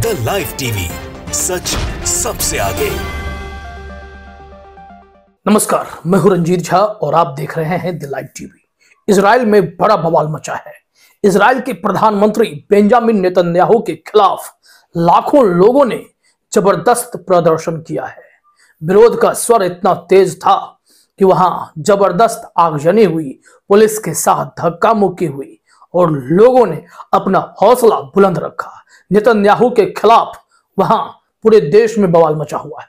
The live TV, सच सबसे आगे। नमस्कार, मैं हूं रंजीत झा और आप देख रहे हैं द लाइव टीवी। इजराइल में बड़ा बवाल मचा है। इजराइल के प्रधानमंत्री बेंजामिन नेतन्याहू के खिलाफ लाखों लोगों ने जबरदस्त प्रदर्शन किया है। विरोध का स्वर इतना तेज था कि वहां जबरदस्त आगजनी हुई, पुलिस के साथ धक्का मुक्की हुई और लोगों ने अपना हौसला बुलंद रखा। नेतन्याहू के खिलाफ वहां पूरे देश में बवाल मचा हुआ है।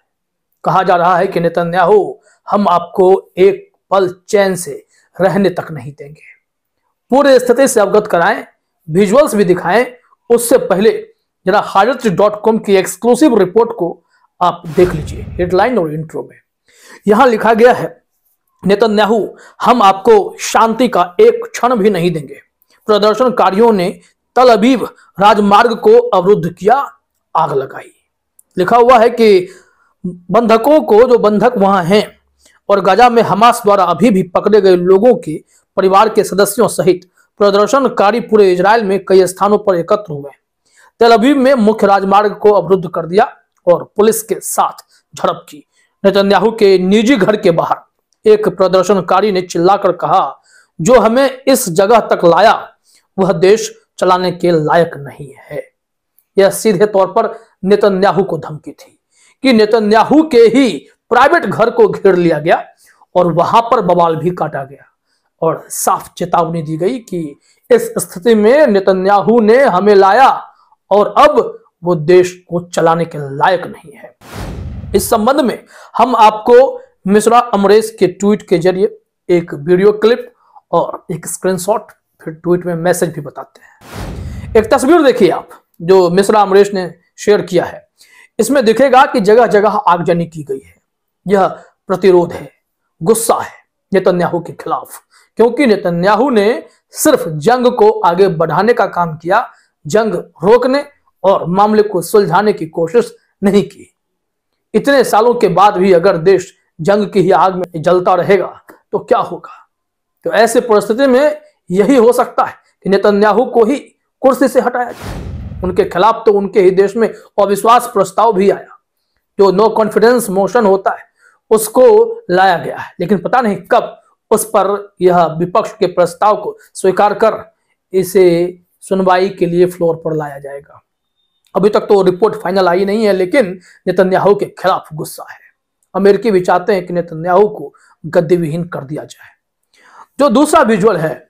कहा जा रहा है कि नेतन्याहू, हम आपको एक पल चैन से रहने तक नहीं देंगे। पूरे स्थिति से अवगत कराएं, विजुअल्स भी दिखाएं। उससे पहले जरा haaretz.com की एक्सक्लूसिव रिपोर्ट को आप देख लीजिए। हेडलाइन और इंट्रो में यहां लिखा गया है, नेतन्याहू, हम आपको शांति का एक क्षण भी नहीं देंगे। प्रदर्शनकारियों ने तल अवीव राजमार्ग को अवरुद्ध किया, आग लगाई। लिखा हुआ है कि बंधकों को, जो बंधक वहां हैं, और गाजा में हमास द्वारा अभी भी पकड़े गए लोगों के परिवार के सदस्यों सहित प्रदर्शनकारी पूरे इजराइल में कई स्थानों पर एकत्र हुए। तेल अवीव में मुख्य राजमार्ग को अवरुद्ध कर दिया और पुलिस के साथ झड़प की। नेतन्याहू के निजी घर के बाहर एक प्रदर्शनकारी ने चिल्लाकर कहा, जो हमें इस जगह तक लाया वह देश चलाने के लायक नहीं है। यह सीधे तौर पर नेतन्याहू को धमकी थी कि नेतन्याहू के ही प्राइवेट घर को घेर लिया गया और वहां पर बवाल भी काटा गया और साफ चेतावनी दी गई कि इस स्थिति में नेतन्याहू ने हमें लाया और अब वो देश को चलाने के लायक नहीं है। इस संबंध में हम आपको मिश्रा अमरेश के ट्वीट के जरिए एक वीडियो क्लिप और एक स्क्रीनशॉट, फिर ट्वीट में मैसेज भी बताते हैं। एक तस्वीर देखिए आप, जो मिश्रा अमरेश ने शेयर किया है। इसमें दिखेगा कि जगह जगह आगजनी की गई है। यह प्रतिरोध है, गुस्सा है नेतन्याहू के खिलाफ, क्योंकि नेतन्याहू ने सिर्फ जंग को आगे बढ़ाने का काम किया, जंग रोकने और मामले को सुलझाने की कोशिश नहीं की। इतने सालों के बाद भी अगर देश जंग की ही आग में जलता रहेगा तो क्या होगा। तो ऐसे परिस्थिति में यही हो सकता है कि नेतन्याहू को ही कुर्सी से हटाया जाए। उनके खिलाफ तो उनके ही देश में अविश्वास प्रस्ताव भी आया, जो नो कॉन्फिडेंस मोशन होता है, उसको लाया गया है। लेकिन पता नहीं कब उस पर यह विपक्ष के प्रस्ताव को स्वीकार कर इसे सुनवाई के लिए फ्लोर पर लाया जाएगा। अभी तक तो रिपोर्ट फाइनल आई नहीं है, लेकिन नेतन्याहू के खिलाफ गुस्सा है। अमेरिकी भी चाहते हैं कि नेतन्याहू को गद्दी विहीन कर दिया जाए। जो दूसरा विजुअल है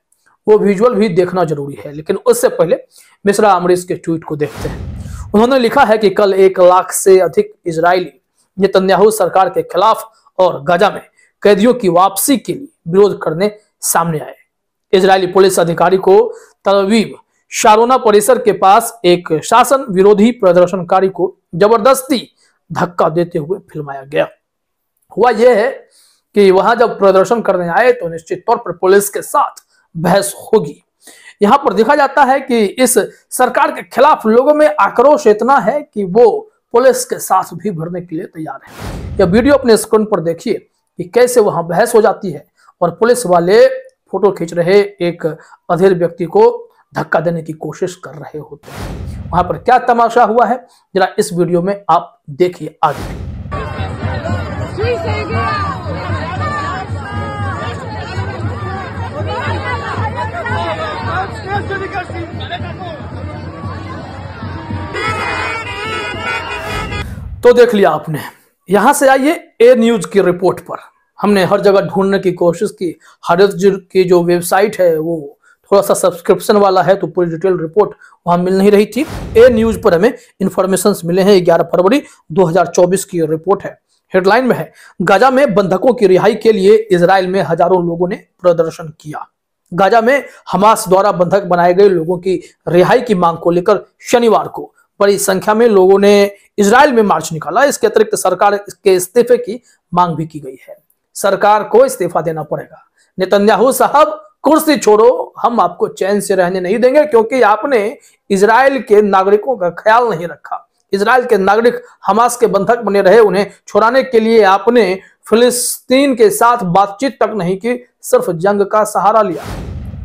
वो विजुअल भी देखना जरूरी है, लेकिन उससे पहले मिश्रा अमरेश के ट्वीट को देखते हैं। उन्होंने लिखा है कि कल 1 लाख से अधिक इजरायली नेतन्याहू सरकार के खिलाफ और गाजा में कैदियों की वापसी के लिए विरोध करने सामने आए। इजरायली पुलिस अधिकारी को तल अवीव शारोना परिसर के पास एक शासन विरोधी प्रदर्शनकारी को जबरदस्ती धक्का देते हुए फिल्माया गया। हुआ यह है कि वहां जब प्रदर्शन करने आए तो निश्चित तौर पर पुलिस के साथ बहस होगी। यहां पर देखा जाता है कि इस सरकार के खिलाफ लोगों में आक्रोश इतना है कि वो पुलिस के साथ भी भिड़ने के लिए तैयार है। यह वीडियो अपने स्क्रीन पर देखिए कि कैसे वहां बहस हो जाती है और पुलिस वाले फोटो खींच रहे एक अधेड़ व्यक्ति को धक्का देने की कोशिश कर रहे होते हैं। वहां पर क्या तमाशा हुआ है, जरा इस वीडियो में आप देखिए आगे। तो देख लिया आपने। यहां से आइए ए न्यूज की रिपोर्ट पर। हमने हर जगह ढूंढने की कोशिश की। haaretz की जो वेबसाइट है वो थोड़ा सा सब्सक्रिप्शन वाला है, तो पूरी डिटेल रिपोर्ट वहां मिल नहीं रही थी। ए न्यूज पर हमें इंफॉर्मेशन मिले हैं। 11 फरवरी 2024 की रिपोर्ट है। हेडलाइन में है, गाजा में बंधकों की रिहाई के लिए इजराइल में हजारों लोगों ने प्रदर्शन किया। गाजा में हमास द्वारा बंधक बनाए गए लोगों की रिहाई की मांग को लेकर शनिवार को बड़ी संख्या में लोगों ने इजराइल में मार्च निकाला। इसके अतिरिक्त सरकार के इस्तीफे की मांग भी की गई है। सरकार को इस्तीफा देना पड़ेगा। नेतन्याहू साहब, कुर्सी छोड़ो, हम आपको चैन से रहने नहीं देंगे, क्योंकि आपने इजराइल के नागरिकों का ख्याल नहीं रखा। इजराइल के नागरिक हमास के बंधक बने रहे, उन्हें छुड़ाने के लिए आपने फिलिस्तीन के साथ बातचीत तक नहीं की, सिर्फ जंग का सहारा लिया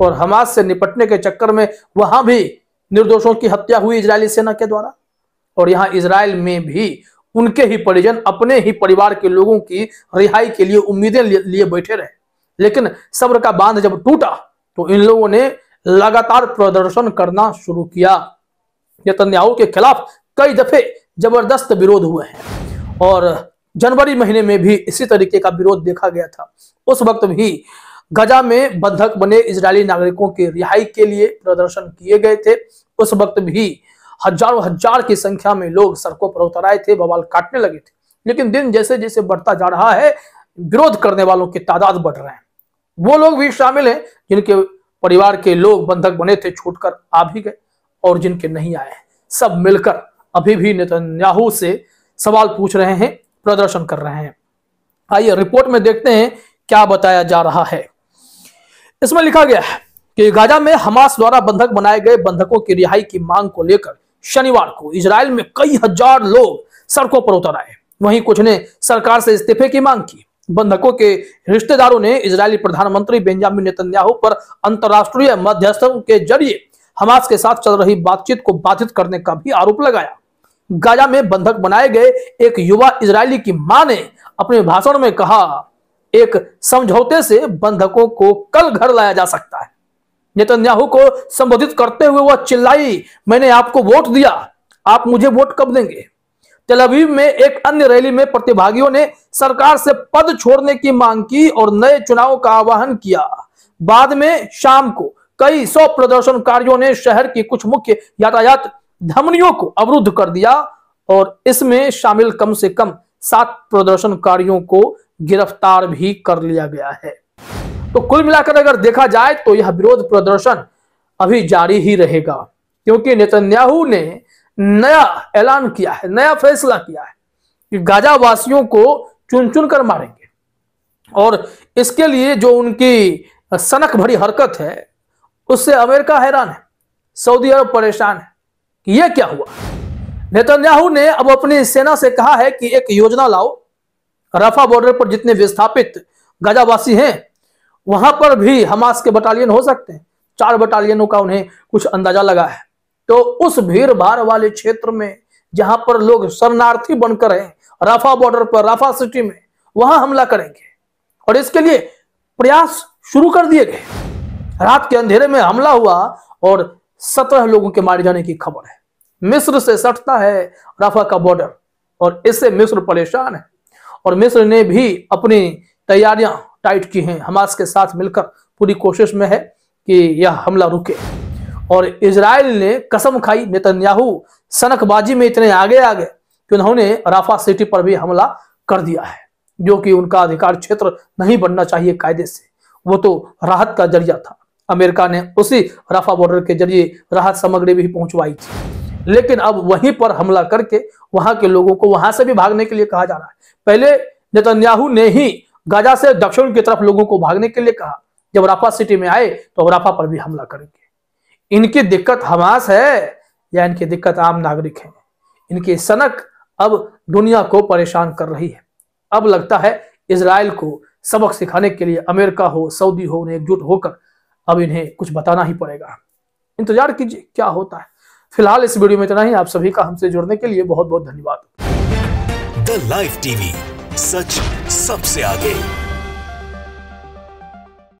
और हमास से निपटने के चक्कर में वहां भी निर्दोषों की हत्या हुई इजरायली सेना के द्वारा। और यहाँ इजराइल में भी उनके ही परिजन अपने ही परिवार के लोगों की रिहाई के लिए उम्मीदें लिए बैठे रहे। लेकिन सब्र का बांध जब टूटा तो इन लोगों ने लगातार प्रदर्शन करना शुरू किया। नेतन्याहू के खिलाफ कई दफे जबरदस्त विरोध हुए हैं और जनवरी महीने में भी इसी तरीके का विरोध देखा गया था। उस वक्त भी गजा में बंधक बने इजरायली नागरिकों की रिहाई के लिए प्रदर्शन किए गए थे। उस वक्त भी हजारों हजार की संख्या में लोग सड़कों पर उतर आए थे, बवाल काटने लगे थे। लेकिन दिन जैसे जैसे बढ़ता जा रहा है, विरोध करने वालों की तादाद बढ़ रहे हैं। वो लोग भी शामिल हैं जिनके परिवार के लोग बंधक बने थे, छूटकर आ भी गए, और जिनके नहीं आए, सब मिलकर अभी भी नेतन्याहू से सवाल पूछ रहे हैं, प्रदर्शन कर रहे हैं। आइए रिपोर्ट में देखते हैं क्या बताया जा रहा है। इसमें लिखा गया है कि गाजा में हमास द्वारा बंधक बनाए गए बंधकों की रिहाई की मांग को लेकर शनिवार को इजराइल में कई हजार लोग सड़कों पर उतर आए। वहीं कुछ ने सरकार से इस्तीफे की मांग की। बंधकों के रिश्तेदारों ने इजरायली प्रधानमंत्री बेंजामिन नेतन्याहू पर अंतरराष्ट्रीय मध्यस्थों के जरिए हमास के साथ चल रही बातचीत को बाधित करने का भी आरोप लगाया। गाजा में बंधक बनाए गए एक युवा इजरायली की मां ने अपने भाषण में कहा, एक समझौते से बंधकों को कल घर लाया जा सकता है। नेतन्याहू को संबोधित करते हुए वह चिल्लाई, मैंने आपको वोट दिया, आप मुझे वोट कब देंगे? तेल अवीव में एक अन्य रैली में प्रतिभागियों ने सरकार से पद छोड़ने की मांग की और नए चुनाव का आह्वान किया। बाद में शाम को कई सौ प्रदर्शनकारियों ने शहर की कुछ मुख्य यातायात धमनियों को अवरुद्ध कर दिया और इसमें शामिल कम से कम 7 प्रदर्शनकारियों को गिरफ्तार भी कर लिया गया है। तो कुल मिलाकर अगर देखा जाए तो यह विरोध प्रदर्शन अभी जारी ही रहेगा, क्योंकि नेतन्याहू ने नया ऐलान किया है, नया फैसला किया है कि गाजा वासियों को चुन चुन कर मारेंगे। और इसके लिए जो उनकी सनक भरी हरकत है उससे अमेरिका हैरान है, सऊदी अरब परेशान है कि यह क्या हुआ। नेतन्याहू ने अब अपनी सेना से कहा है कि एक योजना लाओ, रफा बॉर्डर पर जितने विस्थापित गाजावासी हैं वहां पर भी हमास के बटालियन हो सकते हैं। 4 बटालियनों का उन्हें कुछ अंदाजा लगा है। तो उस भीड़ भाड़ वाले क्षेत्र में जहां पर लोग शरणार्थी बनकर हैं, रफा बॉर्डर पर, रफा सिटी में, वहां हमला करेंगे। और इसके लिए प्रयास शुरू कर दिए गए। रात के अंधेरे में हमला हुआ और 17 लोगों के मारे जाने की खबर है। मिस्र से सटता है रफा का बॉर्डर और इससे मिस्र परेशान है और मिस्र ने भी अपनी तैयारियां टाइट की हैं। हमास के साथ मिलकर पूरी कोशिश में है कि यह हमला रुके। और इजराइल ने कसम खाई, नेतन्याहू सनकबाजी में इतने आगे आ गए कि उन्होंने रफा सिटी पर भी हमला कर दिया है, जो कि उनका अधिकार क्षेत्र नहीं बनना चाहिए कायदे से। वो तो राहत का जरिया था। अमेरिका ने उसी रफा बॉर्डर के जरिए राहत सामग्री भी पहुंचवाई थी। लेकिन अब वहीं पर हमला करके वहां के लोगों को वहां से भी भागने के लिए कहा जा रहा है। पहले नेतन्याहू ने ही गाजा से दक्षिण की तरफ लोगों को भागने के लिए कहा। जब रफा सिटी में आए तो रफा पर भी हमला करेंगे। इनकी दिक्कत हमास है या इनकी दिक्कत आम नागरिक है? इनकी सनक अब दुनिया को परेशान कर रही है। अब लगता है इजराइल को सबक सिखाने के लिए अमेरिका हो, सऊदी हो, उन्हें एकजुट होकर अब इन्हें कुछ बताना ही पड़ेगा। इंतजार कीजिए क्या होता है। फिलहाल इस वीडियो में इतना ही। आप सभी का हमसे जुड़ने के लिए बहुत बहुत धन्यवाद। द लाइव टीवी, सच सबसे आगे।